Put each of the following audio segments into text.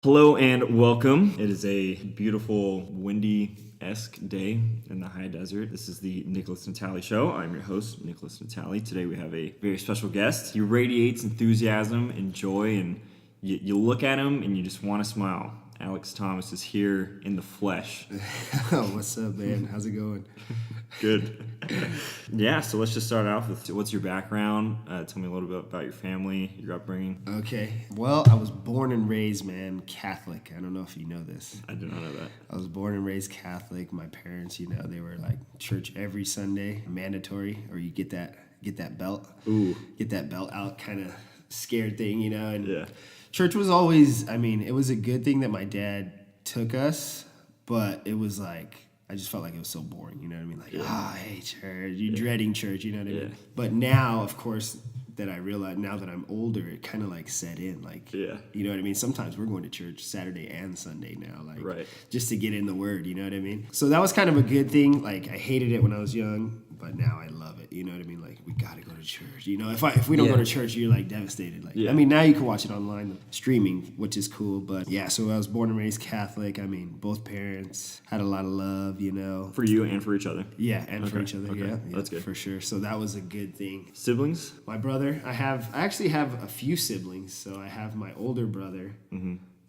Hello and welcome. It is a beautiful, windy-esque day in the high desert. This is the Nickolas Natali show. I'm your host, Nickolas Natali. Today we have a very special guest. He radiates enthusiasm and joy, and you look at him and you just want to smile. Alex Thomas is here in the flesh. What's up, man? How's it going? Good. Yeah, so let's just start off with what's your background? Tell me a little bit about your family, your upbringing. Okay. Well, I was born and raised, man, Catholic. I don't know if you know this. I did not know that. I was born and raised Catholic. My parents, they were like church every Sunday, mandatory, or you get that belt. Ooh. Get that belt out kind of scared thing, and Yeah. church was always, it was a good thing that my dad took us, but it was like, I just felt like it was so boring, you know what I mean? Like, I hate church. You're dreading church, you know what I mean? But now, of course, that I realize, now that I'm older, it kind of like set in, like, you know what I mean? Sometimes we're going to church Saturday and Sunday now, like, just to get in the word, you know what I mean? So that was kind of a good thing. Like, I hated it when I was young, but now I love it, you know what I mean? Like, we got to go to church, if we don't go to church, you're like devastated. Like, now you can watch it online, streaming, which is cool, but so I was born and raised Catholic. Both parents had a lot of love, For you and for each other. Yeah, and for each other, yeah. That's good. For sure. So that was a good thing. Siblings? My brother, I actually have a few siblings. So I have my older brother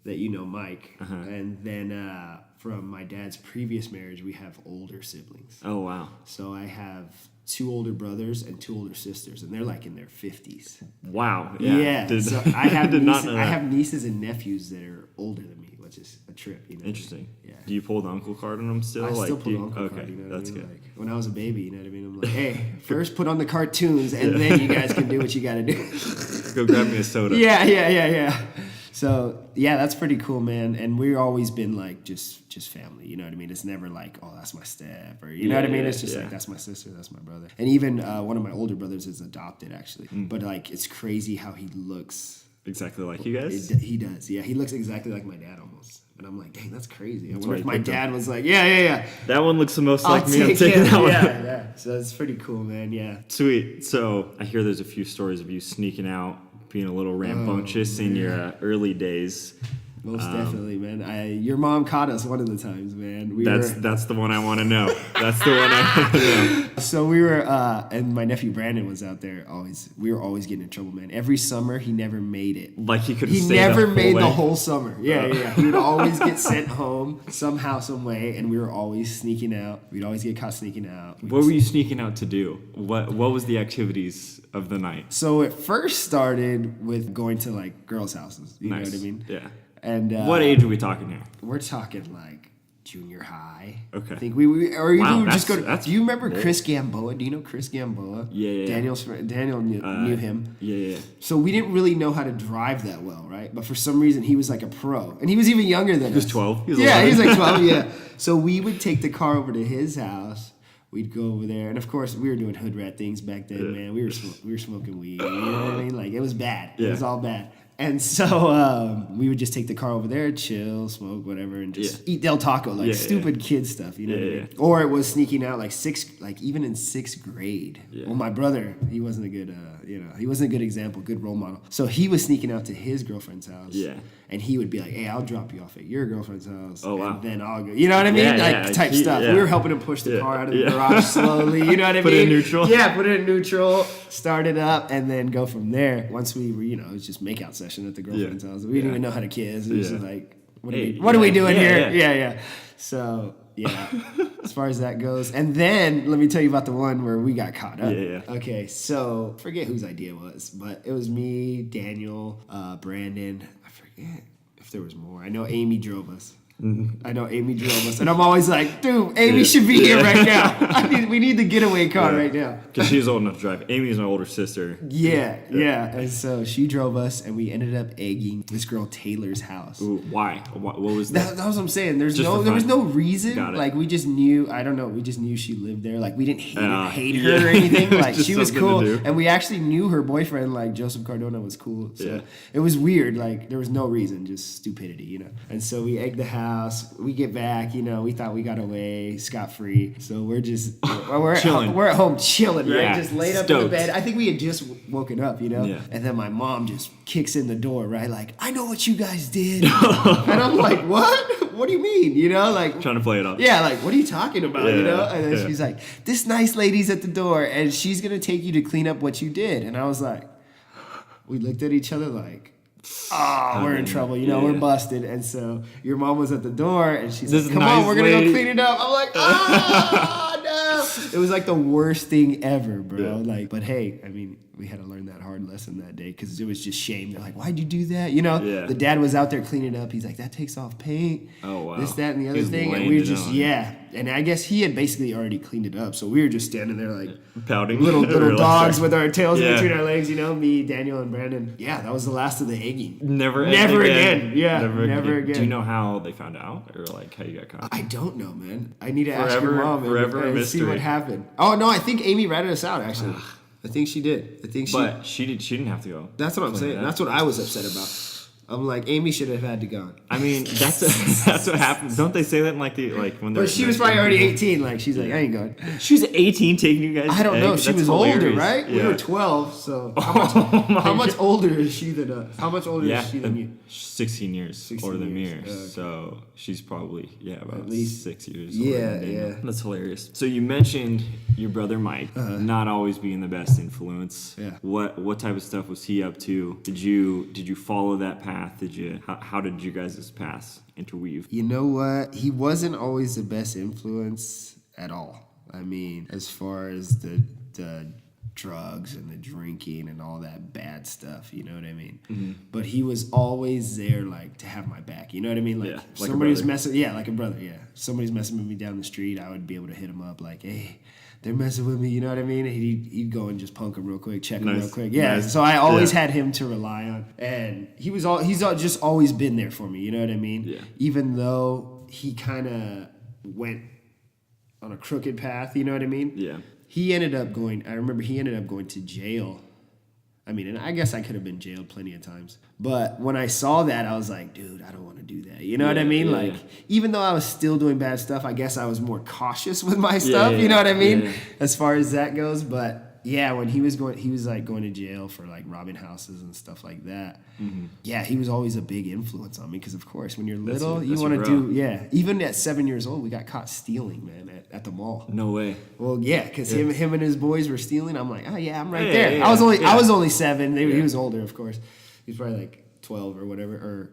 that Mike. And then from my dad's previous marriage, we have older siblings. Oh, wow. So I have 2 older brothers and 2 older sisters, and they're like in their 50s. Wow. Yeah. So I have not know I that. have nieces and nephews that are older than me, which is a trip. Interesting. Yeah. Do you pull the uncle card on them still? I still pull the uncle card. Okay, You know what that's I mean? good. Like, when I was a baby, you know what I mean? I'm like, hey, first put on the cartoons, and then you guys can do what you got to do. Go grab me a soda. Yeah. So yeah, that's pretty cool, man. And we've always been like just family. You know what I mean? It's never like, oh, that's my step, or you know what I mean? It's just like, that's my sister, that's my brother. And even one of my older brothers is adopted, actually. But like, it's crazy how he looks. Exactly like you guys? He does. Yeah, he looks exactly like my dad almost. And I'm like, dang, that's crazy. I wonder if my dad was like, yeah. That one looks the most like me. I'm taking that one. Yeah. So it's pretty cool, man. Yeah. Sweet. So I hear there's a few stories of you sneaking out, being a little rambunctious in your early days. Most definitely, man. Your mom caught us one of the times, man. That's the one I want to know. That's the one I want to know. So we were, and my nephew Brandon was out there. We were always getting in trouble, man. Every summer, he never made it. Like he could. He never made the whole summer. Yeah. He would always get sent home somehow, some way, and we were always sneaking out. We'd always get caught sneaking out. What were you sneaking out to do? What was the activities of the night? So it first started with going to like girls' houses. You know what I mean? Yeah. And what age are we talking here? We're talking like junior high. Okay. I think we would just go to. Do you remember cool. Chris Gamboa? Do you know Chris Gamboa? Yeah. Daniel knew him. Yeah. So we didn't really know how to drive that well, right? But for some reason he was like a pro, and he was even younger than us. He was 12. He was like 12. Yeah. So we would take the car over to his house. We'd go over there, and of course we were doing hood rat things back then, man. We were smoking weed. You know what I mean? Like, it was bad. It was all bad. And so we would just take the car over there, chill, smoke, whatever, and just eat Del Taco, like stupid kid stuff, you know what I mean? Or it was sneaking out even in 6th grade. Yeah. Well, my brother, he wasn't a good, he wasn't a good example, good role model. So he was sneaking out to his girlfriend's house. Yeah. And he would be like, hey, I'll drop you off at your girlfriend's house. Oh, wow. And then I'll go. You know what I mean? Type stuff. Yeah. We were helping him push the car out of the garage slowly. You know what I mean? Put it in neutral. Yeah, put it in neutral, start it up, and then go from there. Once we were, it was just makeout session at the girlfriend's house. We didn't even know how to kiss. It was just like, what are we doing here? Yeah. So, yeah, as far as that goes. And then let me tell you about the one where we got caught up. Yeah. Okay, so forget whose idea it was, but it was me, Daniel, Brandon. I forget if there was more. I know Amy drove us. And I'm always like, dude, Amy should be here right now. We need the getaway car right now. Because she's old enough to drive. Amy's my older sister. Yeah. And so she drove us, and we ended up egging this girl Taylor's house. Ooh, why? What was that? That was what I'm saying. There was no reason. Like, we just knew. I don't know. We just knew she lived there. Like, we didn't hate her or anything. Like, she was cool, and we actually knew her boyfriend. Like, Joseph Cardona was cool. So it was weird. Like, there was no reason, just stupidity, And so we egged the house. house. We get back, we thought we got away scot-free. So we're just, we're at home chilling, right? Yeah, Just laid up in the bed. I think we had just woken up, Yeah. And then my mom just kicks in the door, right? Like, I know what you guys did. And I'm like, what? What do you mean? Like trying to play it up. Yeah, like, what are you talking about? Yeah, And then she's like, this nice lady's at the door and she's gonna take you to clean up what you did. And I was like, we looked at each other like, we're in trouble, we're busted. And so your mom was at the door and she's like, come on, we're gonna go clean it up. I'm like, no. It was like the worst thing ever, bro. Yeah. But hey, I mean, we had to learn that hard lesson that day because it was just shame. They're like, why'd you do that? Yeah. The dad was out there cleaning up. He's like, that takes off paint. Oh, wow. This, that, and the other thing. And we were just, And I guess he had basically already cleaned it up. So we were just standing there like pouting. Little dogs with our tails between our legs, me, Daniel, and Brandon. Yeah, that was the last of the egging. Never again. Yeah, never again. Do you know how they found out or like how you got caught? I don't know, man. I need to ask your mom and see mystery. what happened. Oh, no, I think Amy ratted us out, actually. I think she did. But she didn't have to go. That's what I'm saying. That's what I was upset about. I'm like, Amy should have had to go. I mean, that's what happens. Don't they say that in when they're... But she was probably already 18. She's like, I ain't going. She was 18 taking you guys. I don't know. She was older, right? Yeah. We were 12. So how much older is she than us? How much older is she than you? 16 years older than me. Okay. So she's probably about at least 6 years. Yeah. That's hilarious. So you mentioned your brother Mike not always being the best influence. Yeah. What type of stuff was he up to? Did you follow that path? How did you guys' paths interweave? You know what? He wasn't always the best influence at all. I mean, as far as the drugs and the drinking and all that bad stuff, you know what I mean? Mm-hmm. But he was always there, to have my back. You know what I mean? Like somebody was messing, like a brother. Yeah, somebody's messing with me down the street, I would be able to hit him up, like, hey, they're messing with me. You know what I mean? And he'd go and just punk him real quick, check him real quick. Yeah. Nice. So I always had him to rely on, and he's just always been there for me. You know what I mean? Yeah. Even though he kind of went on a crooked path. You know what I mean? Yeah. He ended up going to jail. I mean, and I guess I could have been jailed plenty of times. But when I saw that, I was like, dude, I don't want to do that. You know what I mean? Yeah. Even though I was still doing bad stuff, I guess I was more cautious with my stuff. You know what I mean? Yeah. As far as that goes. But yeah, when he was going to jail for robbing houses and stuff like that. Mm-hmm. Yeah, he was always a big influence on me because, of course, when you're little, you want to do. Yeah, even at 7 years old, we got caught stealing, man, at the mall. No way. Well, yeah, because him and his boys were stealing. I'm like, oh yeah, I'm right there. Yeah. I was only 7. He was older, of course. He was probably 12 or whatever, or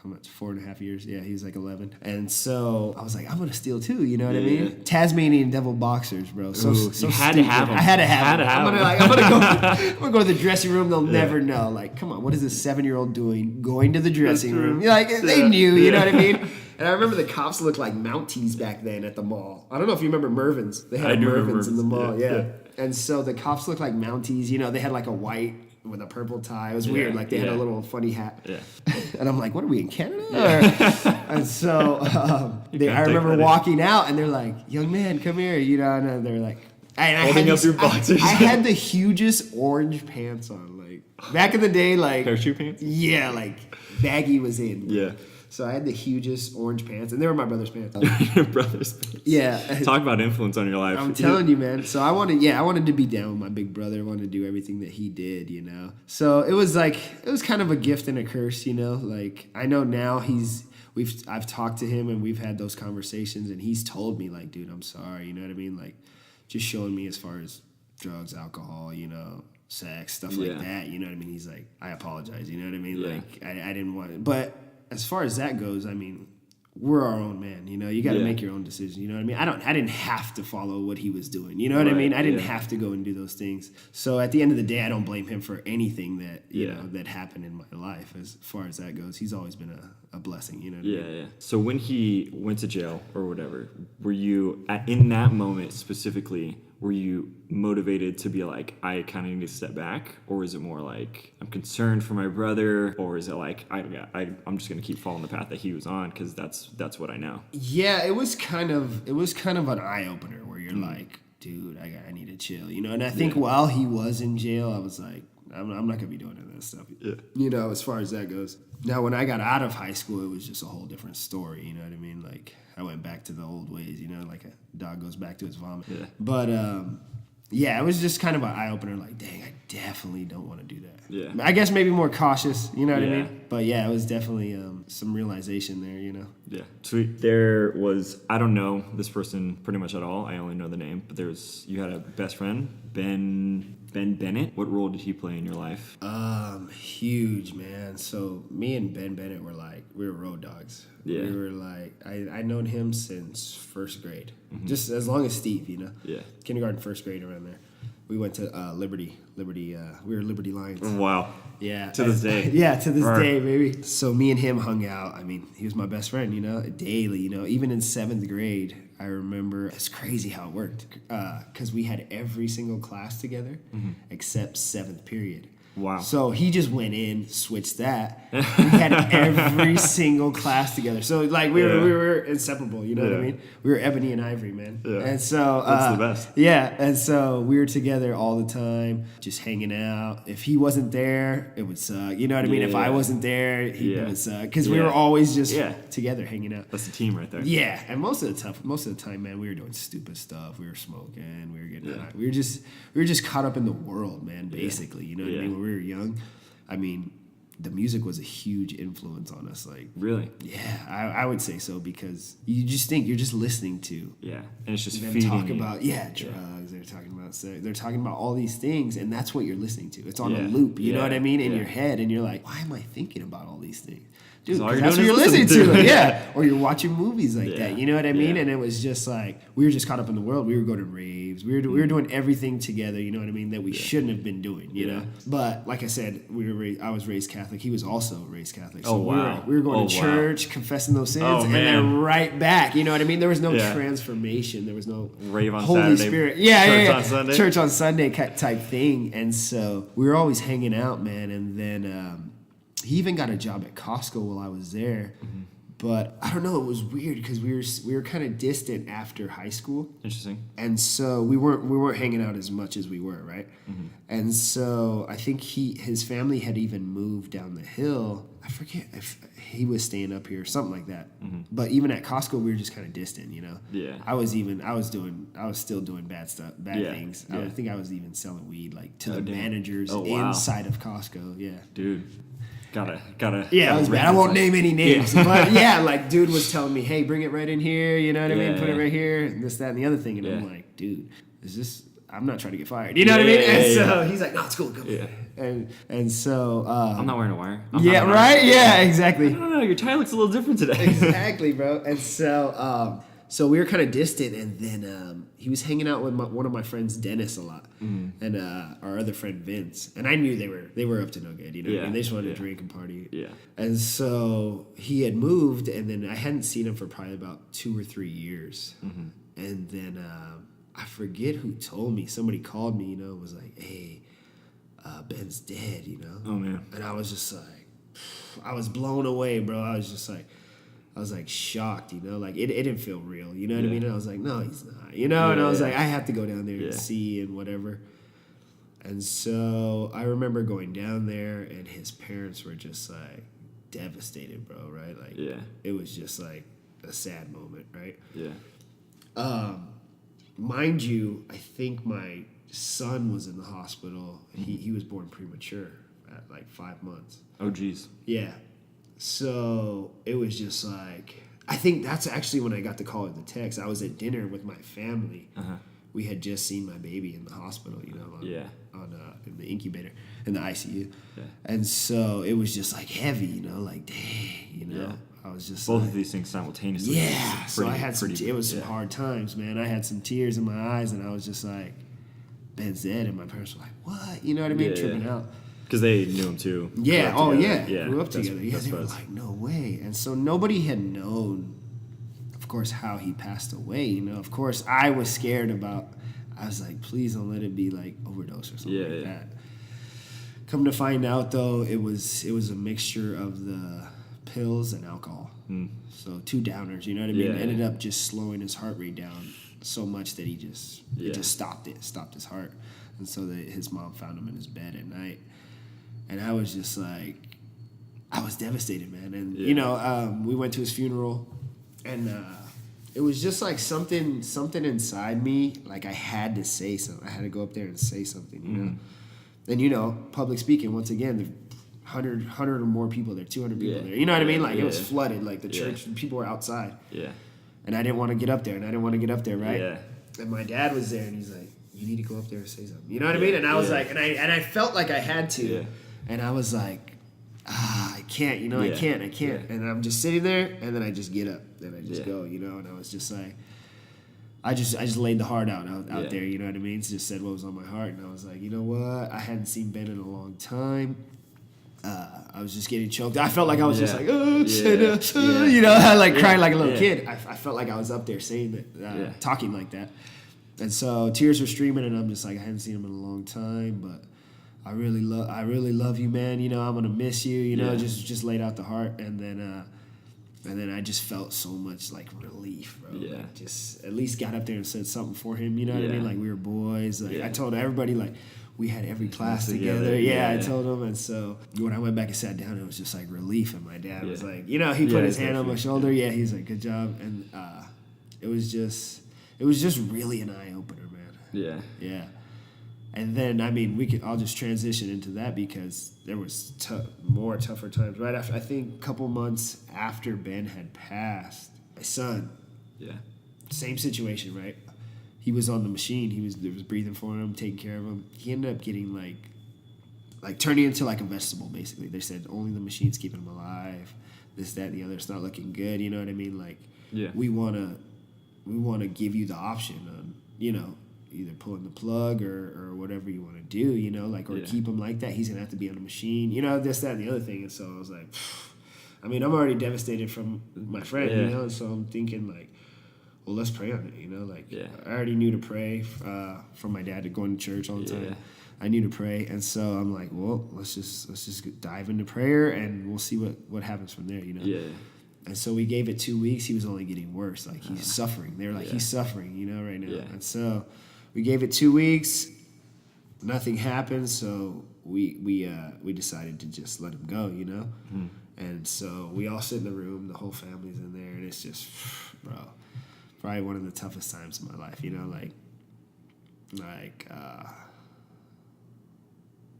how much? 4.5 years. Yeah, he was 11. And so I was like, I'm gonna steal too. You know what I mean? Tasmanian devil boxers, bro. So you had to have them. I had to have them. I'm gonna go to the dressing room. They'll never know. Come on, what is this 7-year-old doing? Going to the dressing room? They knew. You know what I mean? And I remember the cops looked like Mounties back then at the mall. I don't know if you remember Mervyn's. They had Mervyn's in the mall. Yeah. And so the cops looked like Mounties. They had a white with a purple tie. It was weird. They had a little funny hat. Yeah. And I'm like, what are we in Canada? And so I remember walking out and they're like, young man, come here. And they're like, holding up your boxers. I had the hugest orange pants on. Back in the day, parachute pants? Yeah, baggy was in. Yeah. So I had the hugest orange pants, and they were my brother's pants. Your brother's pants. Yeah. Talk about influence on your life. I'm telling you, man. So I wanted to be down with my big brother. I wanted to do everything that he did, So it was kind of a gift and a curse, I know now I've talked to him and we've had those conversations, and he's told me, dude, I'm sorry, you know what I mean? Just showing me as far as drugs, alcohol, sex, stuff like that, you know what I mean? He's like, I apologize, you know what I mean? Yeah. I didn't want it. But as far as that goes, I mean, we're our own man, you got to make your own decision, you know what I mean? I didn't have to follow what he was doing, you know what I mean? I didn't have to go and do those things. So at the end of the day, I don't blame him for anything that, you know, that happened in my life. As far as that goes, he's always been a blessing, you know what I mean? Yeah. So when he went to jail or whatever, were you, in that moment specifically, were you motivated to be I kind of need to step back? Or is it more I'm concerned for my brother? Or is it I'm just going to keep following the path that he was on because that's what I know? Yeah, it was kind of an eye-opener where you're dude, I need to chill, And I think while he was in jail, I was like, I'm not gonna be doing any of that stuff. Yeah. You know, as far as that goes. Now, when I got out of high school, it was just a whole different story. You know what I mean? Like I went back to the old ways. You know, like a dog goes back to his vomit. Yeah. But yeah, it was just kind of an eye opener. Like, dang, I definitely don't want to do that. Yeah. I guess maybe more cautious. You know what I Yeah. mean? But yeah, it was definitely some realization there. You know. Yeah, sweet. There was, I don't know this person pretty much at all. I only know the name, but you had a best friend, Ben Bennett. What role did he play in your life? Huge, man. So me and Ben Bennett we were road dogs. Yeah. We were like, I known him since first grade, just as long as Steve, you know. Yeah. Kindergarten, first grade, around there. We went to Liberty. We were Liberty Lions. Wow. Yeah. To this day. Yeah, to this day, baby. So me and him hung out. I mean, he was my best friend, you know, daily, you know. Even in 7th grade, I remember, it's crazy how it worked. Because we had every single class together except 7th period. Wow. So he just went in, switched that. We had every single class together. So like we were inseparable, you know what I mean? We were ebony and ivory, man. Yeah. And so That's the best. Yeah, and so we were together all the time, just hanging out. If he wasn't there, it would suck. You know what I mean? If I wasn't there, it would suck. Because we were always just together hanging out. That's the team right there. Yeah, and most of the time, man, we were doing stupid stuff. We were smoking. We were getting high. We were just caught up in the world, man. Basically, you know what I mean? When we were young, I mean, the music was a huge influence on us. Like, really? Yeah, I would say so, because you just think you're just listening to. Yeah, and it's just them feeding talk you. about drugs. They're talking about sex. They're talking about all these things, and that's what you're listening to. It's on a loop. You know what I mean? In your head, and you're like, why am I thinking about all these things? Dude, that's what you're listening to. Yeah. Or you're watching movies like that. You know what I mean? And it was just like, we were just caught up in the world. We were going to raves. We were doing everything together, you know what I mean, that we shouldn't have been doing, you know? But like I said, I was raised Catholic. He was also raised Catholic. So we were going to church, confessing those sins, and then right back. You know what I mean? There was no transformation. There was no rave on Holy Saturday, Spirit. Church on Sunday. Church on Sunday type thing. And so we were always hanging out, man. And then he even got a job at Costco while I was there. But I don't know, it was weird because we were kind of distant after high school. Interesting. And so we weren't hanging out as much as we were, right? And so I think his family had even moved down the hill. I forget if he was staying up here or something like that. But even at Costco, we were just kind of distant, you know. Yeah. I was still doing bad things. Yeah. I think I was even selling weed to the managers Oh, wow. inside of Costco. Yeah. Dude. Gotta. Yeah, it was bad. I won't name any names, but yeah, like dude was telling me, "Hey, bring it right in here." You know what I mean? Put it right here, and this, that, and the other thing. And I'm like, dude, I'm not trying to get fired. You know what I mean? And so he's like, "No, it's cool, go." Yeah. And so I'm not wearing a wire. Right? Yeah, exactly. I don't know. Your tie looks a little different today. Exactly, bro. And so so we were kind of distant, and then he was hanging out with one of my friends, Dennis, a lot, and our other friend Vince. And I knew they were up to no good, you know. And they just wanted to drink and party. Yeah. And so he had moved, and then I hadn't seen him for probably about 2 or 3 years. And then I forget who told me. Somebody called me, you know, was like, "Hey, Ben's dead," you know. Oh man. And I was just like, I was blown away, bro. I was like shocked, you know, like it didn't feel real, you know what I mean? And I was like, no, he's not, you know, and I was like, I have to go down there and see and whatever. And so I remember going down there, and his parents were just like devastated, bro, right? Like, it was just like a sad moment, right? Yeah. Mind you, I think my son was in the hospital. He was born premature at like 5 months. Oh, geez. Yeah. So it was just like, I think that's actually when I got the call or the text. I was at dinner with my family. We had just seen my baby in the hospital, you know, in the incubator, in the ICU. Yeah. And so it was just like heavy, you know, like, dang, you know. Yeah. I was just both of these things simultaneously. Yeah. So I had it was some hard times, man. I had some tears in my eyes, and I was just like, Ben's dead. And my parents were like, what? You know what I mean? Tripping out. Because they knew him too. Yeah. Oh, yeah. Grew up together. Yeah, they were like, no way. And so nobody had known, of course, how he passed away. You know, of course, I was scared about. I was like, please don't let it be like overdose or something like that. Come to find out, though, it was a mixture of the pills and alcohol. So 2 downers. You know what I mean? Ended up just slowing his heart rate down so much that it just stopped his heart. And so his mom found him in his bed at night. And I was just like, I was devastated, man. And, you know, we went to his funeral, and it was just like something inside me, like I had to say something. I had to go up there and say something, you know. And, you know, public speaking, once again, the 100 or more people there, 200 people there. You know what I mean? Like, it was flooded. Like, the church, people were outside. Yeah. And I didn't want to get up there, right? Yeah. And my dad was there, and he's like, you need to go up there and say something. You know what I mean? And I was like, and I felt like I had to. Yeah. And I was like, I can't, you know, I can't. Yeah. And I'm just sitting there, and then I just get up, and I just go, you know, and I was just like, I just laid the heart out there, you know what I mean? Just said what was on my heart, and I was like, you know what? I hadn't seen Ben in a long time. I was just getting choked. I felt like I was just like, you know, I like crying like a little kid. I felt like I was up there saying that, talking like that. And so tears were streaming, and I'm just like, I hadn't seen him in a long time, but I really love you, man. You know, I'm gonna miss you. You know, just laid out the heart, and then I just felt so much like relief, bro. Yeah. Like, just at least got up there and said something for him. You know what I mean? Like, we were boys. Like, I told everybody, like, we had every class together. I told him. And so when I went back and sat down, it was just like relief. And my dad was like, you know, he put his hand on my shoulder. Yeah, he's like, good job. And it was just really an eye opener, man. Yeah. Yeah. And then, I mean, I'll just transition into that because there was more tougher times. Right after, I think a couple months after Ben had passed, my son, same situation, right? He was on the machine. There was breathing for him, taking care of him. He ended up getting like turning into like a vegetable, basically. They said only the machine's keeping him alive. This, that, and the other. It's not looking good. You know what I mean? Like, we wanna give you the option on, you know, either pulling the plug or whatever you want to do, you know, like, or keep him like that. He's going to have to be on the machine, you know, this, that, and the other thing. And so I was like, I mean, I'm already devastated from my friend, you know, and so I'm thinking like, well, let's pray on it, you know, like I already knew to pray from my dad to going to church all the time. I knew to pray. And so I'm like, well, let's just dive into prayer and we'll see what happens from there, you know? Yeah. And so we gave it 2 weeks. He was only getting worse. Like, he's suffering. They were like, he's suffering, you know, right now. Yeah. And so we gave it 2 weeks. Nothing happened. So we decided to just let him go, you know. And so we all sit in the room. The whole family's in there, and it's just, bro, probably one of the toughest times of my life, you know, like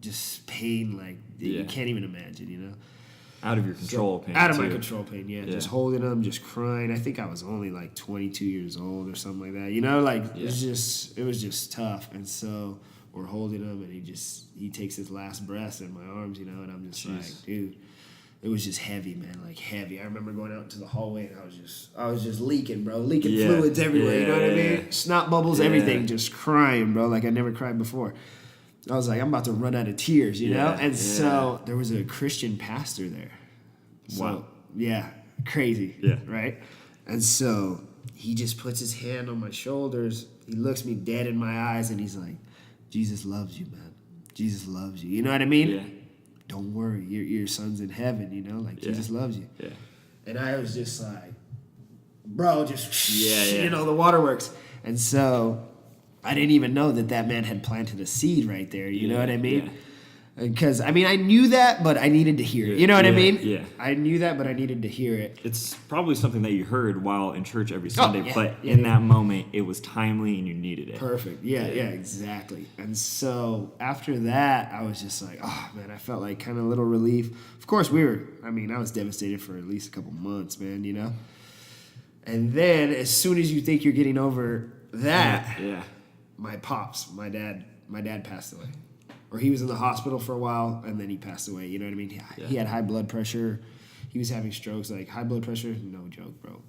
just pain, like you can't even imagine, you know. Out of your control pain. Out of my control pain, just holding him, just crying. I think I was only like 22 years old or something like that. You know, like it was just tough. And so we're holding him, and he takes his last breaths in my arms, you know, and I'm just like, dude, it was just heavy, man, like heavy. I remember going out into the hallway, and I was just leaking, bro, fluids everywhere. You know what I mean? Snot bubbles, everything, just crying, bro, like I never cried before. I was like, I'm about to run out of tears, you know? And so there was a Christian pastor there. So, wow. Yeah, crazy. Yeah. Right? And so he just puts his hand on my shoulders. He looks me dead in my eyes, and he's like, Jesus loves you, man. Jesus loves you. You know what I mean? Yeah. Don't worry. Your son's in heaven, you know? Like, Jesus loves you. Yeah. And I was just like, bro, just, you know, the waterworks. And so I didn't even know that man had planted a seed right there. You know what I mean? Because, I mean, I knew that, but I needed to hear it. You know what I mean? Yeah. I knew that, but I needed to hear it. It's probably something that you heard while in church every Sunday, but in that moment, it was timely and you needed it. Perfect. Yeah, exactly. And so after that, I was just like, oh, man, I felt like kind of a little relief. Of course, I was devastated for at least a couple months, man, you know? And then as soon as you think you're getting over that, my dad passed away. Or he was in the hospital for a while, and then he passed away. You know what I mean? He had high blood pressure. He was having strokes. Like, high blood pressure, no joke, bro.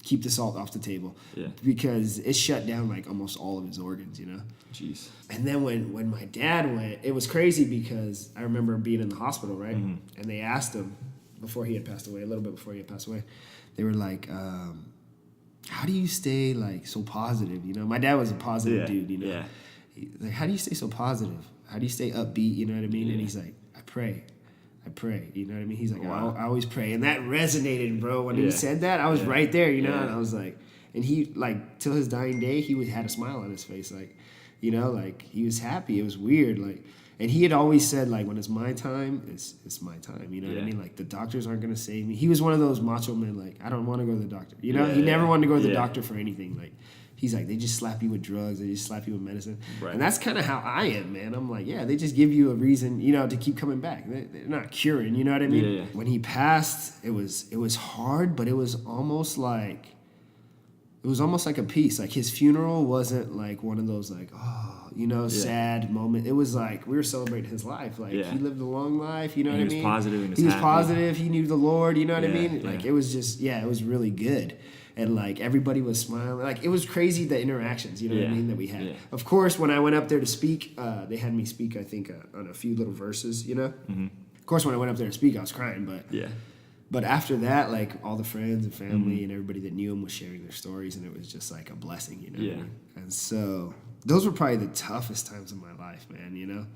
Keep the salt off the table. Yeah. Because it shut down, like, almost all of his organs, you know? Jeez. And then when my dad went, it was crazy because I remember being in the hospital, right? Mm-hmm. And they asked him, before he had passed away, a little bit before he had passed away, they were like, how do you stay, like, so positive, you know? My dad was a positive dude, you know? Yeah. Like, how do you stay so positive? How do you stay upbeat? You know what I mean? Yeah. And he's like, I pray. You know what I mean? He's like, I always pray. And that resonated, bro. When he said that, I was right there, you know? And I was like, and he, like, till his dying day, he had a smile on his face. Like, you know, like, he was happy. It was weird. Like, And he had always said, like, when it's my time, it's my time. You know what I mean? Like, the doctors aren't going to save me. He was one of those macho men, like, I don't want to go to the doctor. You know? He never wanted to go to the doctor for anything. Like, he's like, they just slap you with drugs. They just slap you with medicine. Right. And that's kind of how I am, man. I'm like, yeah, they just give you a reason, you know, to keep coming back. They're not curing, you know what I mean? Yeah. When he passed, it was hard, but it was almost like a peace. Like, his funeral wasn't like one of those, like, sad moment. It was like we were celebrating his life. Like, he lived a long life, you know what I mean? He was positive and he was positive. He knew the Lord, you know what I mean? Yeah. Like, it was just, it was really good. And, like, everybody was smiling. Like, it was crazy, the interactions, you know what I mean, that we had. Yeah. Of course, when I went up there to speak, they had me speak, I think, on a few little verses, you know? Mm-hmm. Of course, when I went up there to speak, I was crying, but after that, like, all the friends and family and everybody that knew him was sharing their stories, and it was just, like, a blessing, you know what I mean? And so those were probably the toughest times of my life, man, you know?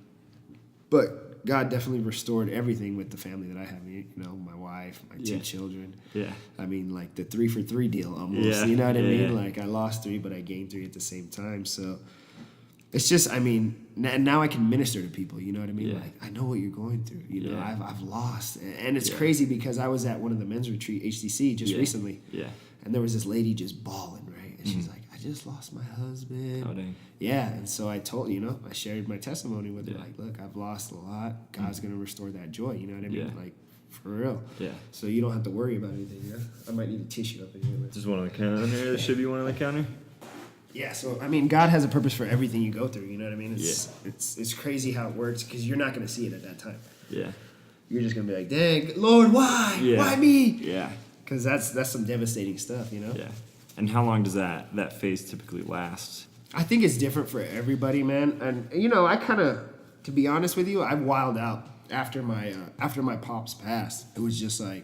But God definitely restored everything with the family that I have, you know, my wife, my 2 children. Yeah. I mean, like, the 3-for-3 deal almost, you know what I mean? Yeah. Like, I lost 3, but I gained 3 at the same time, so it's just, I mean, now I can minister to people, you know what I mean? Yeah. Like, I know what you're going through, you know, I've lost. And it's crazy because I was at one of the men's retreat, HCC, just recently. Yeah. And there was this lady just bawling, right? And she's like, I just lost my husband. Oh, dang. Yeah. And so I told, you know, I shared my testimony with her, like, look, I've lost a lot. God's going to restore that joy, you know what I mean? Like, for real. Yeah. So you don't have to worry about anything, yeah? I might need a tissue up in here. Just one on the counter there? There should be one on the counter? Yeah, so, I mean, God has a purpose for everything you go through, you know what I mean? It's crazy how it works because you're not going to see it at that time. Yeah. You're just going to be like, dang, Lord, why? Yeah. Why me? Yeah. Because that's some devastating stuff, you know? Yeah. And how long does that phase typically last? I think it's different for everybody, man. And, you know, I kind of, to be honest with you, I wilded out after my pops passed. It was just like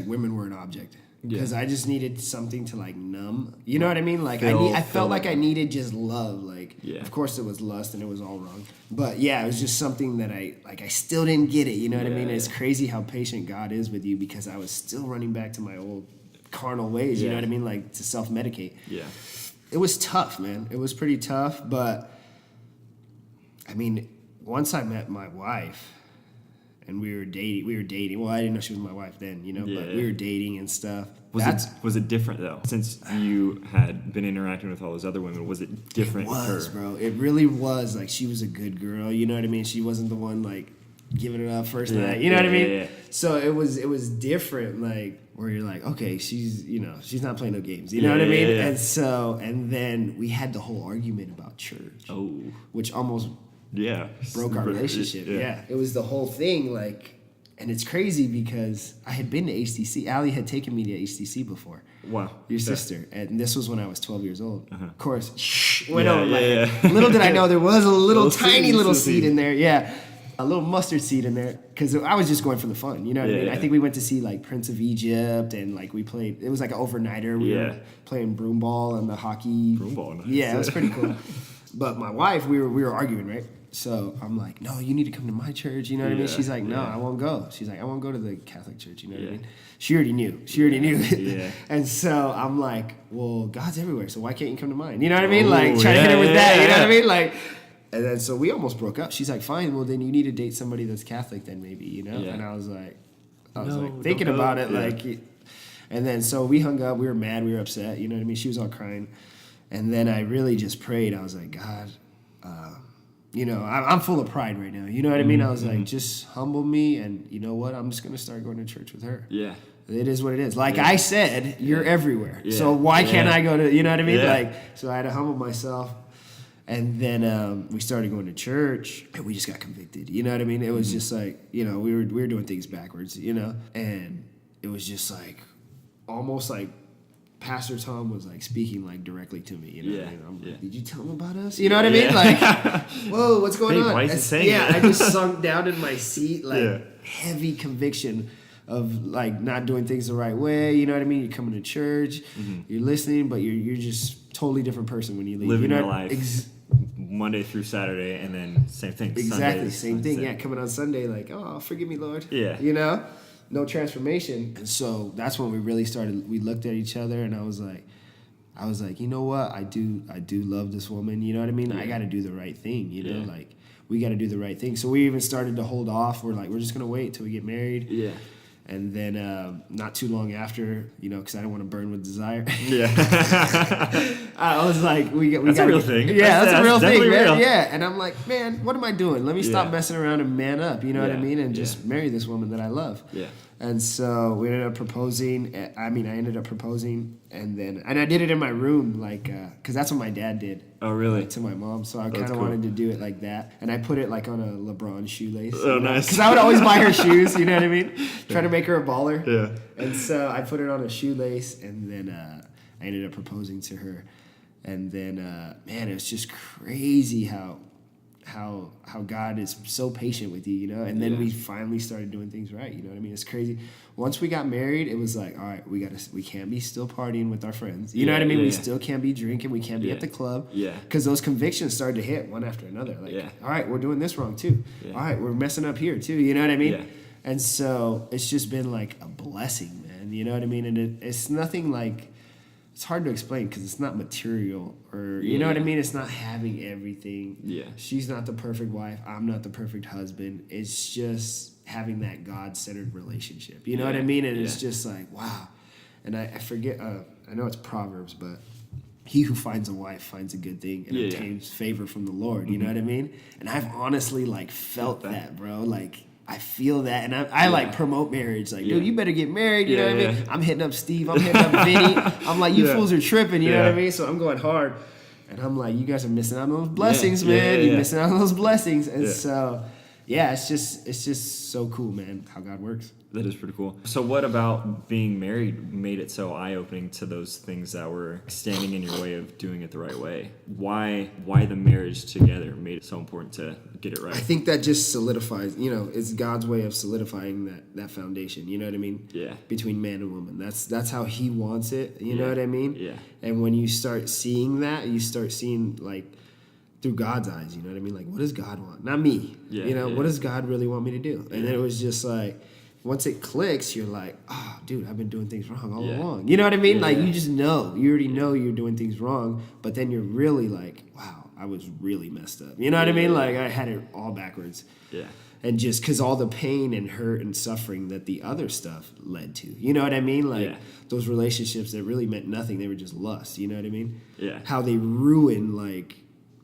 women were an object. Because I just needed something to, like, numb. You know what I mean? Like, I felt like I needed just love. Like, of course it was lust and it was all wrong. But, yeah, it was just something that I still didn't get it. You know what I mean? It's crazy how patient God is with you because I was still running back to my old carnal ways. You know what I mean? Like, to self-medicate. Yeah. It was tough, man. It was pretty tough. But, I mean, once I met my wife... And we were dating. Well, I didn't know she was my wife then, you know, but we were dating and stuff. Was it different, though? Since you had been interacting with all those other women, was it different? It was, bro. It really was. Like, she was a good girl, you know what I mean? She wasn't the one, like, giving it up first night, you know what I mean? Yeah. So it was different, like, where you're like, okay, she's not playing no games, you know what I mean? Yeah. And then we had the whole argument about church. Oh. Which almost... broke our relationship. Yeah. It was the whole thing, like, and it's crazy because I had been to HTC. Allie had taken me to HTC before. Wow. Your sister. And this was when I was 12 years old. Uh-huh. Of course, went over. Little did I know there was a little tiny seed in there. Yeah. A little mustard seed in there. Because I was just going for the fun. You know what I mean? I think we went to see, like, Prince of Egypt. And, like, we played. It was like an overnighter. We were playing broom ball and the hockey. Broom ball. Nice. Yeah, it was pretty cool. But my wife, we were arguing, right? So I'm like, no, you need to come to my church. You know what I mean? She's like, no, I won't go. She's like, I won't go to the Catholic church. You know what I mean? She already knew. Yeah. And so I'm like, well, God's everywhere. So why can't you come to mine? You know what I mean? Like, try to hit her with that. You know what I mean? Like, and then so we almost broke up. She's like, fine. Well, then you need to date somebody that's Catholic then maybe, you know? Yeah. And I was like thinking about it. Like, and then so we hung up. We were mad. We were upset. You know what I mean? She was all crying. And then I really just prayed. I was like, God, you know, I'm full of pride right now. You know what I mean? I was like, just humble me, and you know what? I'm just going to start going to church with her. Yeah. It is what it is. Like I said, you're everywhere. Yeah. So why can't I go to, you know what I mean? Like, so I had to humble myself. And then we started going to church, and we just got convicted. You know what I mean? It was just like, you know, we were doing things backwards, you know? And it was just like, almost like, Pastor Tom was like speaking like directly to me, you know. Yeah. I'm like, did you tell him about us? You know what I mean? Like, whoa, what's going on? Why is he saying that? I just sunk down in my seat, like heavy conviction of like not doing things the right way. You know what I mean? You're coming to church, you're listening, but you're just totally different person when you leave. Living your life Monday through Saturday, and then same thing. Exactly, same thing. Yeah, coming on Sunday, like, oh, forgive me, Lord. Yeah, you know. No transformation. And so that's when we really started. We looked at each other, and I was like, you know what? I do love this woman. You know what I mean? I got to do the right thing. You know, like we got to do the right thing. So we even started to hold off. We're like, we're just going to wait till we get married. Yeah. And then not too long after, because I don't want to burn with desire. Yeah. I was like, that's a real thing. Yeah, that's a real thing, man. Real. Yeah. And I'm like, man, what am I doing? Let me stop messing around and man up, you know what I mean? And just marry this woman that I love. Yeah. And so we ended up proposing. I ended up proposing, and I did it in my room, like, because that's what my dad did. Oh, really? To my mom. So I kind of wanted to do it like that. And I put it like on a LeBron shoelace. Oh, nice. Because I would always buy her shoes, you know what I mean? Trying to make her a baller. Yeah. And so I put it on a shoelace, and then I ended up proposing to her. And then, man, it was just crazy how God is so patient with you, And then we finally started doing things right, you know what I mean? It's crazy. Once we got married, it was like, all right, we can't be still partying with our friends. You know what I mean? We still can't be drinking. We can't be at the club. Yeah. Because those convictions started to hit one after another. Like, all right, we're doing this wrong too. Yeah. All right, we're messing up here too. You know what I mean? Yeah. And so it's just been like a blessing, man. You know what I mean? And it's nothing like, it's hard to explain because it's not material or, you know what I mean? It's not having everything. Yeah. She's not the perfect wife. I'm not the perfect husband. It's just having that God-centered relationship. You know what I mean? And it's just like, wow. And I forget, I know it's Proverbs, but he who finds a wife finds a good thing and obtains favor from the Lord. You know what I mean? And I've honestly like felt that, bro. Like, I feel that, and I like promote marriage. Like, dude, you better get married. You know what I mean? I'm hitting up Steve. I'm hitting up Vinny. I'm like, you fools are tripping. You know what I mean? So I'm going hard, and I'm like, you guys are missing out on those blessings, man. You're missing out on those blessings, and so it's just so cool, man. How God works. That is pretty cool. So what about being married made it so eye-opening to those things that were standing in your way of doing it the right way? Why the marriage together made it so important to get it right? I think that just solidifies, it's God's way of solidifying that foundation, you know what I mean? Yeah. Between man and woman. That's how he wants it, you know what I mean? Yeah. And when you start seeing that, you start seeing like through God's eyes, you know what I mean? Like, what does God want? Not me. Yeah, what does God really want me to do? And then it was just like, once it clicks, you're like, oh, dude, I've been doing things wrong all along. You know what I mean? Like, you just know. You already know you're doing things wrong, but then you're really like, wow, I was really messed up. You know what I mean? Like, I had it all backwards. Yeah. And just because all the pain and hurt and suffering that the other stuff led to. You know what I mean? Like, those relationships that really meant nothing, they were just lust. You know what I mean? Yeah. How they ruin, like,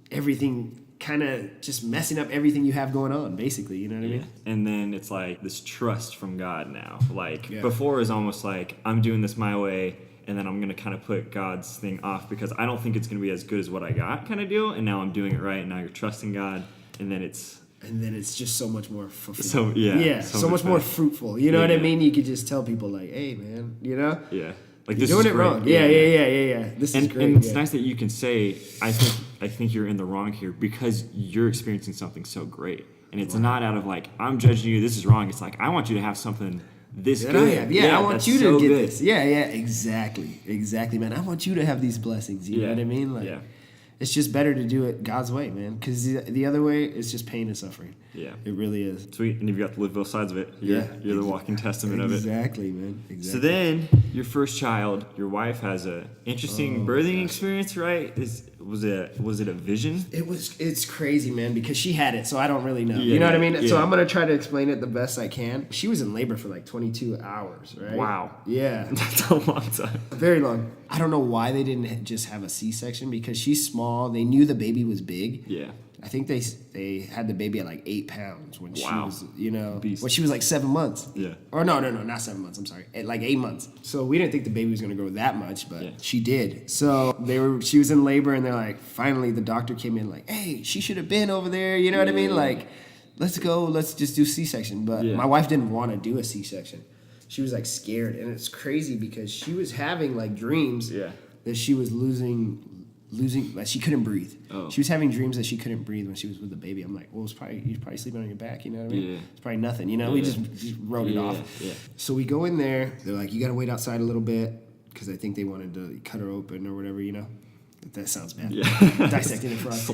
everything, kind of just messing up everything you have going on, basically, you know what I mean? And then it's like this trust from God now. Like, before it was almost like, I'm doing this my way, and then I'm going to kind of put God's thing off because I don't think it's going to be as good as what I got kind of deal, and now I'm doing it right, and now you're trusting God, and then it's just so much more fulfilling. So much more fruitful. You know what I mean? You could just tell people like, hey, man, Yeah. Like, you're this doing is it great. wrong. Yeah. This is great. And it's nice that you can say, I think you're in the wrong here because you're experiencing something so great. And it's not out of like, I'm judging you, this is wrong. It's like, I want you to have something this good. I want you to get this. Yeah, exactly, man. I want you to have these blessings. You know what I mean? Like, it's just better to do it God's way, man. Because the other way, it's just pain and suffering. Yeah. It really is. Sweet. And you've got to live both sides of it. You're the walking testament of it. Exactly, man. Exactly. So then, your first child, your wife has a interesting birthing experience, right? Was it a vision? It's crazy, man, because she had it, so I don't really know. You know what I mean? So I'm going to try to explain it the best I can. She was in labor for like 22 hours, right? Wow. Yeah. That's a long time. Very long. I don't know why they didn't just have a C-section because she's small. They knew the baby was big. Yeah. I think they had the baby at like 8 pounds when she was, when she was like 7 months. Yeah. Or no, not 7 months. I'm sorry, at like 8 months. So we didn't think the baby was gonna grow that much, but she did. So she was in labor, and they're like, finally the doctor came in like, hey, she should have been over there. You know what I mean? Like, let's just do C-section. But my wife didn't want to do a C-section. She was like scared, and it's crazy because she was having like dreams that she was losing, like she couldn't breathe. Oh. She was having dreams that she couldn't breathe when she was with the baby. I'm like, well, you're probably sleeping on your back, you know what I mean? Yeah. It's probably nothing, we just wrote it off. Yeah. So we go in there, they're like, you gotta wait outside a little bit, because I think they wanted to cut her open or whatever, That sounds bad. Yeah. Dissecting it for us.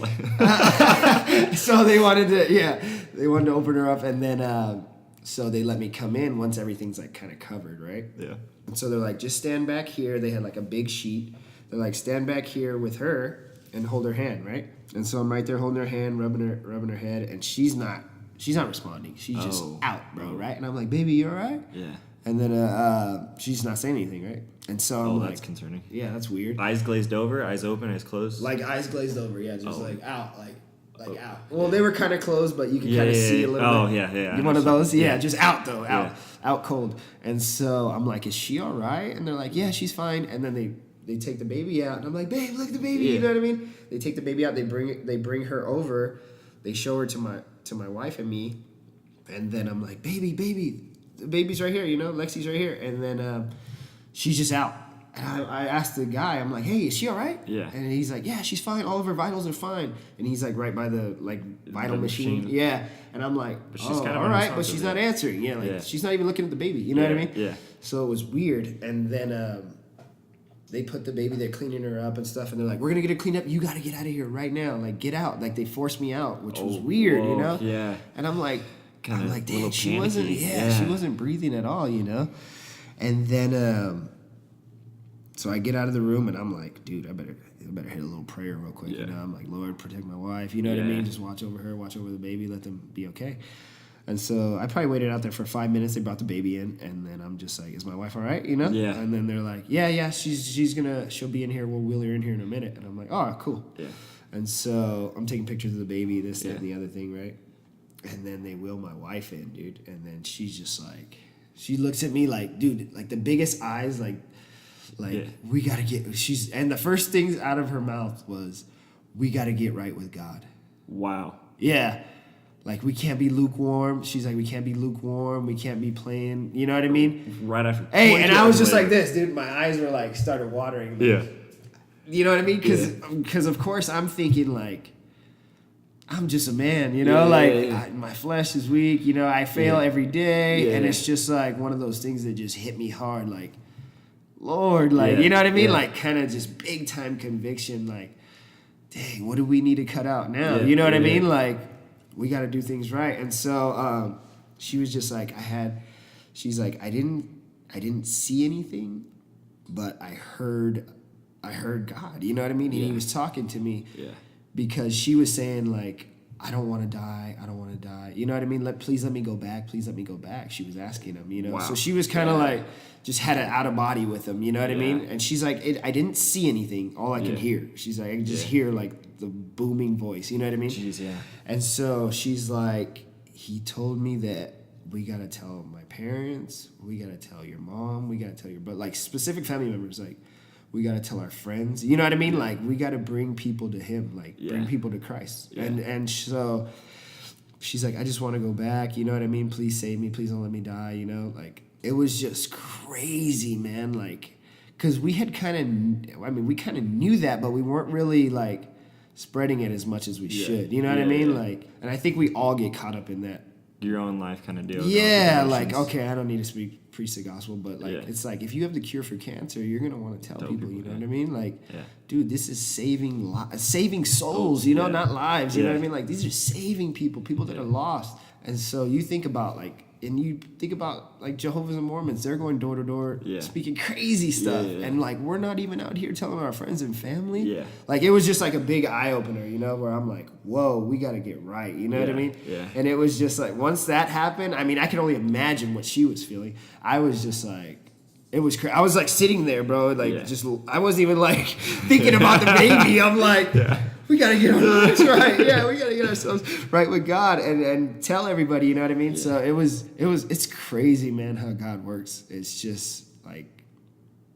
So they wanted to open her up, and then so they let me come in once everything's like kind of covered, right? Yeah. And so they're like, just stand back here. They had like a big sheet. They're like, stand back here with her, and hold her hand, right? And so I'm right there holding her hand, rubbing her head, and she's not responding. She's just out, bro, right? And I'm like, baby, you all right? Yeah. And then she's not saying anything, right? And so I'm like, that's concerning. Yeah, that's weird. Eyes glazed over, eyes open, eyes closed. Like eyes glazed over, yeah, just like out, like out. Well, they were kind of closed, but you can kind of see a little bit. Yeah. You one of those? Yeah, just out though, out cold. And so I'm like, is she all right? And they're like, yeah, she's fine. And then they take the baby out, and I'm like, babe, look at the baby. You know what I mean? They take the baby out. They bring her over. They show her to my wife and me, and then I'm like, baby, the baby's right here. You know, Lexi's right here. And then she's just out. And I asked the guy, I'm like, hey, is she all right? Yeah. And he's like, yeah, she's fine. All of her vitals are fine. And he's like right by the vital machine. Yeah. And I'm like, but she's kind of all right, but she's not answering. Yeah, she's not even looking at the baby. You know what I mean? Yeah. So it was weird. And then they put the baby, they're cleaning her up and stuff. And they're like, we're going to get her cleaned up. You got to get out of here right now. Like, get out. Like, they forced me out, which was weird, you know? Yeah. And I'm like, damn, she panicky. she wasn't breathing at all, you know? And then, so I get out of the room and I'm like, dude, I better hit a little prayer real quick. You know, I'm like, Lord, protect my wife. You know what I mean? Just watch over her, watch over the baby, let them be okay. And so I probably waited out there for 5 minutes. They brought the baby in, and then I'm just like, is my wife all right? You know? Yeah. And then they're like, yeah, she'll be in here. We'll wheel her in here in a minute. And I'm like, oh, cool. Yeah. And so I'm taking pictures of the baby, this, that, and the other thing, right? And then they wheel my wife in, dude. And then she's just like, she looks at me like, dude, like the biggest eyes, we got to get, and the first things out of her mouth was, we got to get right with God. Wow. Yeah. Like, we can't be lukewarm. She's like, we can't be lukewarm. We can't be playing. You know what I mean? Right after. Hey, and I was just like this, dude. My eyes were like, started watering. Yeah. You know what I mean? Because of course, I'm thinking like, I'm just a man, you know? My flesh is weak. You know, I fail every day. And it's just like one of those things that just hit me hard. Like, Lord, you know what I mean? Like, kind of just big time conviction. Like, dang, what do we need to cut out now? You know what I mean? Like, we got to do things right. And so she was just like, she's like, I didn't see anything, but I heard God. You know what I mean? And he was talking to me because she was saying like, I don't want to die. You know what I mean? Please let me go back. Please let me go back. She was asking him, you know? Wow. So she was kind of like, just had an out of body with him. You know what I mean? And she's like, I didn't see anything. All I could hear. She's like, I could just hear like the booming voice. You know what I mean? Jeez, yeah. And so she's like, he told me that we got to tell my parents. We got to tell your mom. We got to tell but like specific family members, like, we got to tell our friends. You know what I mean? Like, we got to bring people to him, like, bring people to Christ. Yeah. And so she's like, I just want to go back. You know what I mean? Please save me. Please don't let me die. You know, like, it was just crazy, man. Like, because we had we kind of knew that, but we weren't really, like, spreading it as much as we should. You know what I mean? Yeah. Like, and I think we all get caught up in that. Your own life kind of deal. Yeah, like, okay, I don't need to preach the gospel, but like, it's like, if you have the cure for cancer, you're going to want to tell people, you know what I mean? Like, dude, this is saving souls, you know, not lives, you know what I mean? Like, these are saving people that are lost. And so you think about like Jehovah's and Mormons, they're going door to door speaking crazy stuff. And like, we're not even out here telling our friends and family. Yeah. Like, it was just like a big eye opener, you know, where I'm like, whoa, we got to get right. You know what I mean? Yeah. And it was just like, once that happened, I mean, I can only imagine what she was feeling. I was just like, it was crazy. I was like sitting there, bro. Like, I wasn't even like thinking about the baby. I'm like, we got to get our lives right. Yeah, we got to get ourselves right with God and tell everybody, you know what I mean? Yeah. So it's crazy, man, how God works. It's just like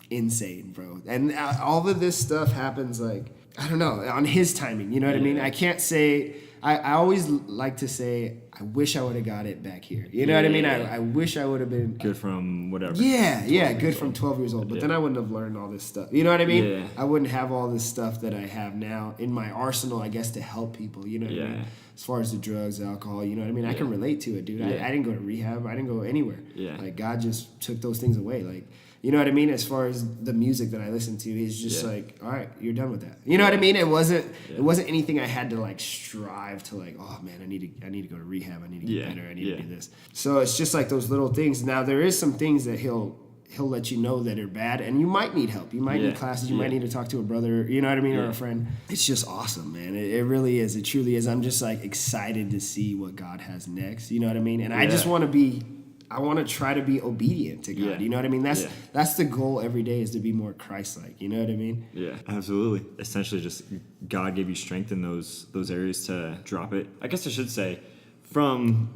insane, bro. And all of this stuff happens like, I don't know, on his timing, you know what I mean? I can't say, I always like to say, I wish I would have got it back here. You know what I mean? I wish I would have been good from whatever. Yeah, good from 12 years old. But then I wouldn't have learned all this stuff. You know what I mean? Yeah. I wouldn't have all this stuff that I have now in my arsenal, I guess, to help people. You know what I mean? As far as the drugs, alcohol, you know what I mean? I can relate to it, dude. I didn't go to rehab. I didn't go anywhere. Yeah. Like, God just took those things away. Like, you know what I mean? As far as the music that I listen to, it's just like, all right, you're done with that. You know what I mean? It wasn't anything I had to like strive to like, oh man, I need to go to rehab. I need to get better. I need to do this. So it's just like those little things. Now there is some things that he'll he'll let you know that they're bad, and you might need help. You might need classes. You might need to talk to a brother, you know what I mean, or a friend. It's just awesome, man. It really is. It truly is. I'm just like excited to see what God has next, you know what I mean? And I just want to try to be obedient to God, you know what I mean? That's the goal every day, is to be more Christ-like, you know what I mean? Yeah, absolutely. Essentially just God gave you strength in those areas to drop it. I guess I should say, from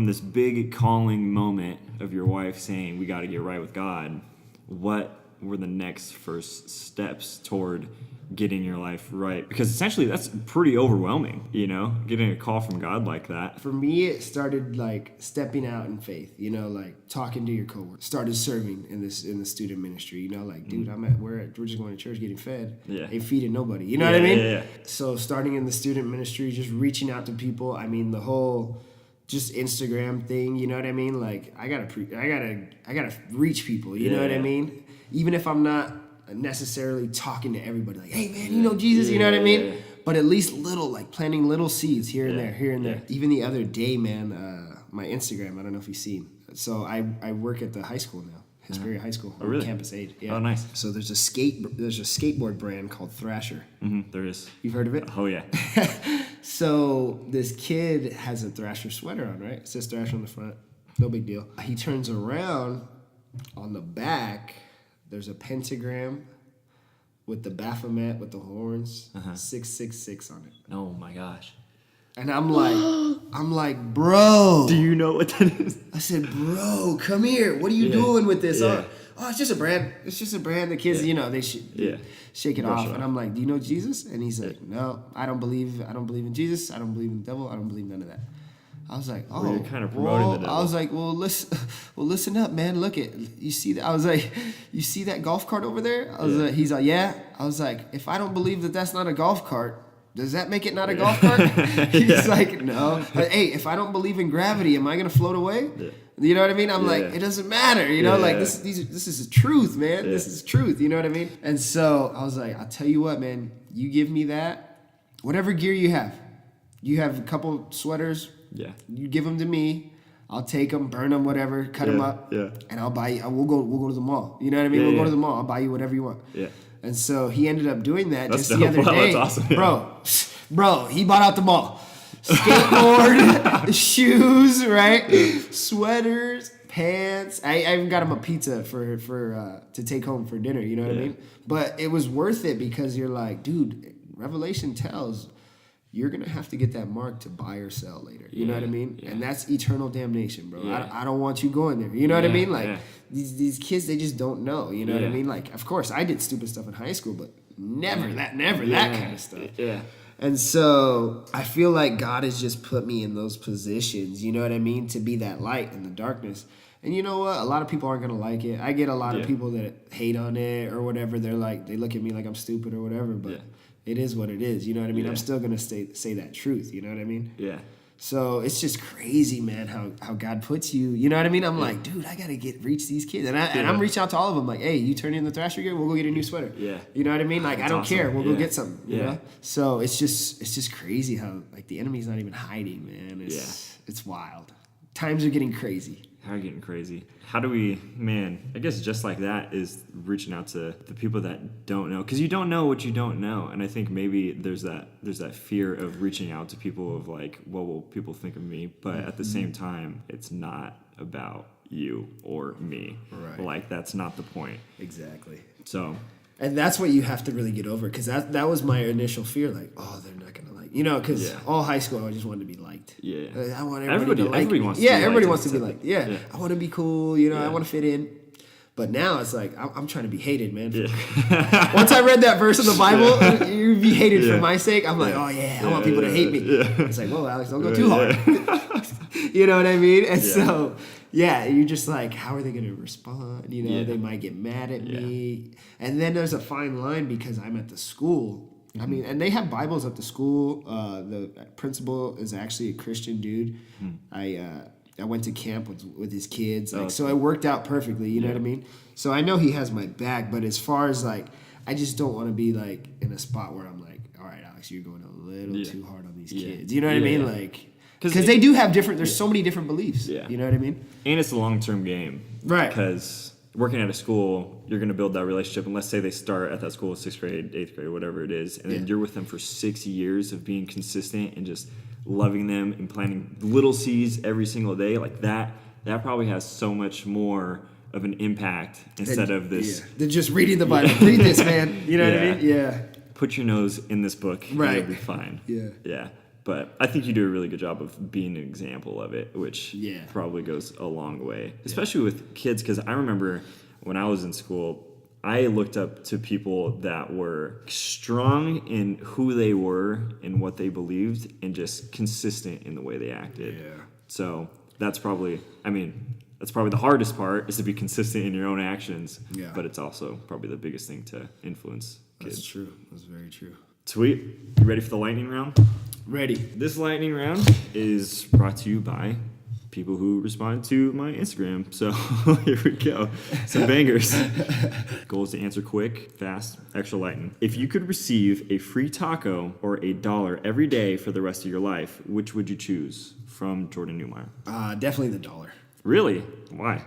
this big calling moment of your wife saying, we got to get right with God, what were the next first steps toward getting your life right? Because essentially that's pretty overwhelming, you know, getting a call from God like that. For me, it started like stepping out in faith, you know, like talking to your coworkers, started serving in the student ministry, you know, like, dude, we're just going to church getting fed. Ain't feeding nobody, you know what I mean? So starting in the student ministry, just reaching out to people. I mean, the whole just Instagram thing, you know what I mean? Like, I gotta reach people, you know what I mean? Even if I'm not necessarily talking to everybody, like, hey man, you know Jesus, you know what I mean? But at least planting little seeds here and there. Even the other day, man, my Instagram, I don't know if you've seen. So I work at the high school now, Hesperia High School, on Campus 8. Yeah. Oh, nice. So there's a skateboard brand called Thrasher. Mm-hmm, there is. You've heard of it? Oh yeah. So this kid has a Thrasher sweater on, right? It says Thrasher on the front. No big deal. He turns around, on the back, there's a pentagram with the Baphomet with the horns, 666 on it. Oh my gosh. And I'm like, bro. Do you know what that is? I said, bro, come here. What are you doing with this? Oh, it's just a brand. It's just a brand. The kids, you know, they shake it off. And I'm like, do you know Jesus? And he's like, no, I don't believe in Jesus. I don't believe in the devil. I don't believe none of that. I was like, oh, you're kind of promoting the devil. I was like, well, listen up, man. Look you see that? I was like, you see that golf cart over there? I was like, he's like, yeah. I was like, if I don't believe that that's not a golf cart, does that make it not a golf cart? He's like, no. But, hey, if I don't believe in gravity, am I gonna float away? You know what I mean? I'm like, it doesn't matter. You know, like this is the truth, man. This is truth. You know what I mean? And so I was like, I'll tell you what, man. You give me that, whatever gear you have. You have a couple sweaters. Yeah. You give them to me. I'll take them, burn them, whatever, cut them up, and I'll buy you. We'll go to the mall. You know what I mean? We'll go to the mall. I'll buy you whatever you want. Yeah. And so he ended up doing that just the other day. That's awesome. Bro, he bought out the mall. Skateboard, shoes, right? Sweaters, pants. I even got him a pizza for to take home for dinner. You know what I mean? But it was worth it because you're like, dude, Revelation tells you're going to have to get that mark to buy or sell later. You know what I mean? And that's eternal damnation, bro. I don't want you going there. You know what I mean? Like, these kids, they just don't know. You know what I mean? Like, of course, I did stupid stuff in high school, but never that kind of stuff. Yeah. And so I feel like God has just put me in those positions, you know what I mean, to be that light in the darkness. And you know what? A lot of people aren't going to like it. I get a lot of people that hate on it or whatever. They're like, they look at me like I'm stupid or whatever, but it is what it is. You know what I mean? I'm still going to say that truth. You know what I mean? Yeah. So it's just crazy, man, how God puts you. You know what I mean? I'm like, dude, I got to reach these kids. And I'm reaching out to all of them like, hey, you turn in the Thrasher gear, we'll go get a new sweater. Yeah. You know what I mean? Like, I don't care. We'll go get something. You know? So it's just crazy how, like, the enemy's not even hiding, man. It's wild. Times are getting crazy. How are getting crazy? How do we, I guess just like that is reaching out to the people that don't know. Because you don't know what you don't know. And I think maybe there's that fear of reaching out to people of like, what will people think of me? But at the same time, it's not about you or me. Right. Like, that's not the point. Exactly. So... And that's what you have to really get over, because that was my initial fear, like, oh, they're not going to like, you know, because all high school, I just wanted to be liked. Yeah. I want everybody to like me. Everybody wants to be liked. Yeah. I want to be cool, you know, I want to fit in. But now it's like, I'm trying to be hated, man. Yeah. Once I read that verse in the Bible, you be hated for my sake, I'm like, oh, I want people to hate me. It's like, whoa, Alex, don't go too hard. You know what I mean? And so... Yeah, you're just like, how are they going to respond? You know, they might get mad at me. And then there's a fine line because I'm at the school. Mm-hmm. I mean, and they have Bibles at the school. The principal is actually a Christian dude. Mm-hmm. I went to camp with his kids. Like, so it worked out perfectly, you know what I mean? So I know he has my back, but as far as like, I just don't want to be like in a spot where I'm like, all right, Alex, you're going a little too hard on these kids. You know what I mean? Like... Because they do have different, there's so many different beliefs. Yeah. You know what I mean? And it's a long-term game. Right. Because working at a school, you're going to build that relationship. And let's say they start at that school, 6th grade, 8th grade, whatever it is, and then you're with them for 6 years of being consistent and just loving them and planting little seeds every single day. Like that probably has so much more of an impact instead of this. Yeah. They're just reading the Bible. Read this, man. You know what I mean? Yeah. Put your nose in this book, and it'll be fine. Yeah. But I think you do a really good job of being an example of it, which probably goes a long way, especially with kids. Because I remember when I was in school, I looked up to people that were strong in who they were and what they believed and just consistent in the way they acted. Yeah. So that's probably the hardest part, is to be consistent in your own actions. Yeah. But it's also probably the biggest thing to influence kids. That's true. That's very true. Sweet. You ready for the lightning round? Ready. This lightning round is brought to you by people who respond to my Instagram. So here we go. Some bangers. Goal is to answer quick, fast, extra lightning. If you could receive a free taco or $1 every day for the rest of your life, which would you choose? From Jordan Newmeyer. Definitely the $1. Really? Why?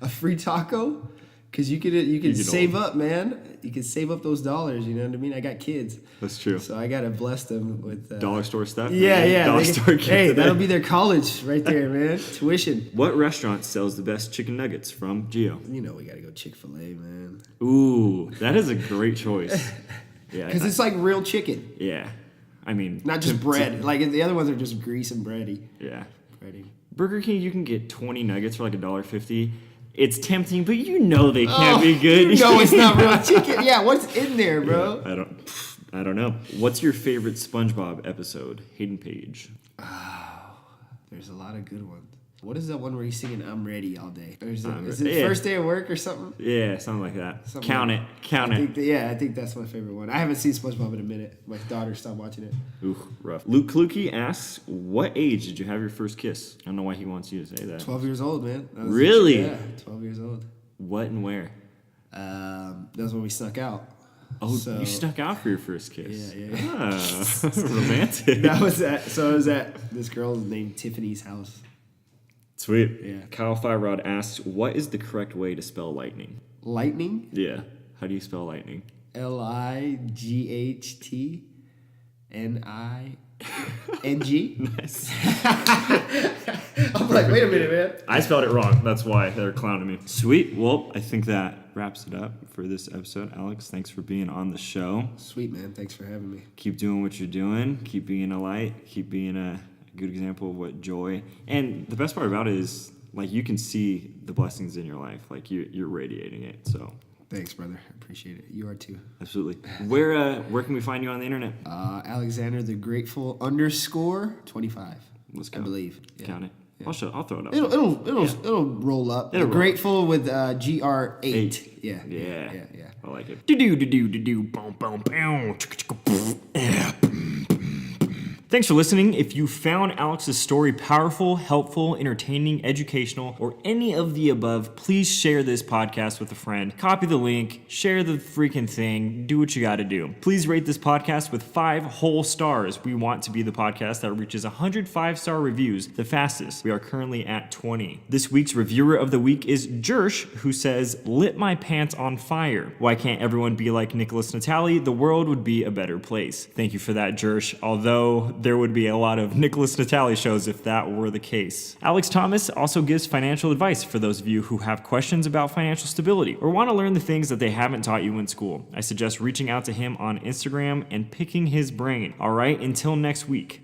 A free taco? Because you could save up, man. You could save up those dollars, you know what I mean? I got kids. That's true. So I got to bless them with... dollar store stuff? Yeah. Dollar store kids. Hey, that'll be their college right there, man. Tuition. What restaurant sells the best chicken nuggets from Gio? You know we got to go Chick-fil-A, man. Ooh, that is a great choice. Yeah, because it's like real chicken. Yeah. I mean... Not just bread. Like the other ones are just grease and bready. Yeah. Bready. Burger King, you can get 20 nuggets for like $1.50. It's tempting, but you know they can't be good. You know it's not real chicken. Yeah, what's in there, bro? Yeah, I don't know. What's your favorite SpongeBob episode? Hayden Page. Oh, there's a lot of good ones. What is that one where he's singing "I'm Ready" all day? Is it first day of work or something? Yeah, something like that. Count it. I think that's my favorite one. I haven't seen SpongeBob in a minute. My daughter stopped watching it. Ooh, rough. Luke Kluge asks, "What age did you have your first kiss?" I don't know why he wants you to say that. 12 years old, man. Really? Yeah, 12 years old. What and where? That was when we snuck out. Oh, so, you snuck out for your first kiss. Yeah. Ah, romantic. That was at. So it was at this girl named Tiffany's house. Sweet. Yeah. Kyle Firerod asks, "What is the correct way to spell lightning?" Lightning? Yeah. How do you spell lightning? LIGHTNING. Nice. I'm like, wait a minute, man. I spelled it wrong. That's why they're clowning me. Sweet. Well, I think that wraps it up for this episode. Alex, thanks for being on the show. Sweet, man. Thanks for having me. Keep doing what you're doing. Keep being a light. Keep being a good example of what joy. And the best part about it is, like, you can see the blessings in your life. Like, you're radiating it. So thanks, brother. I appreciate it. You are too. Absolutely. Where can we find you on the internet? Alexander the Grateful _25. Let's go. I believe. Yeah. Count it. Yeah. I'll throw it up. It'll roll up. It'll roll Grateful with GR8. Yeah. I like it. Thanks for listening. If you found Alex's story powerful, helpful, entertaining, educational, or any of the above, please share this podcast with a friend. Copy the link, share the freaking thing, do what you gotta do. Please rate this podcast with 5 whole stars. We want to be the podcast that reaches 100 5-star reviews the fastest. We are currently at 20. This week's reviewer of the week is Jersh, who says, "Lit my pants on fire. Why can't everyone be like Nickolas Natali? The world would be a better place." Thank you for that, Jersh. Although there would be a lot of Nickolas Natali shows if that were the case. Alex Thomas also gives financial advice for those of you who have questions about financial stability or want to learn the things that they haven't taught you in school. I suggest reaching out to him on Instagram and picking his brain. All right, until next week.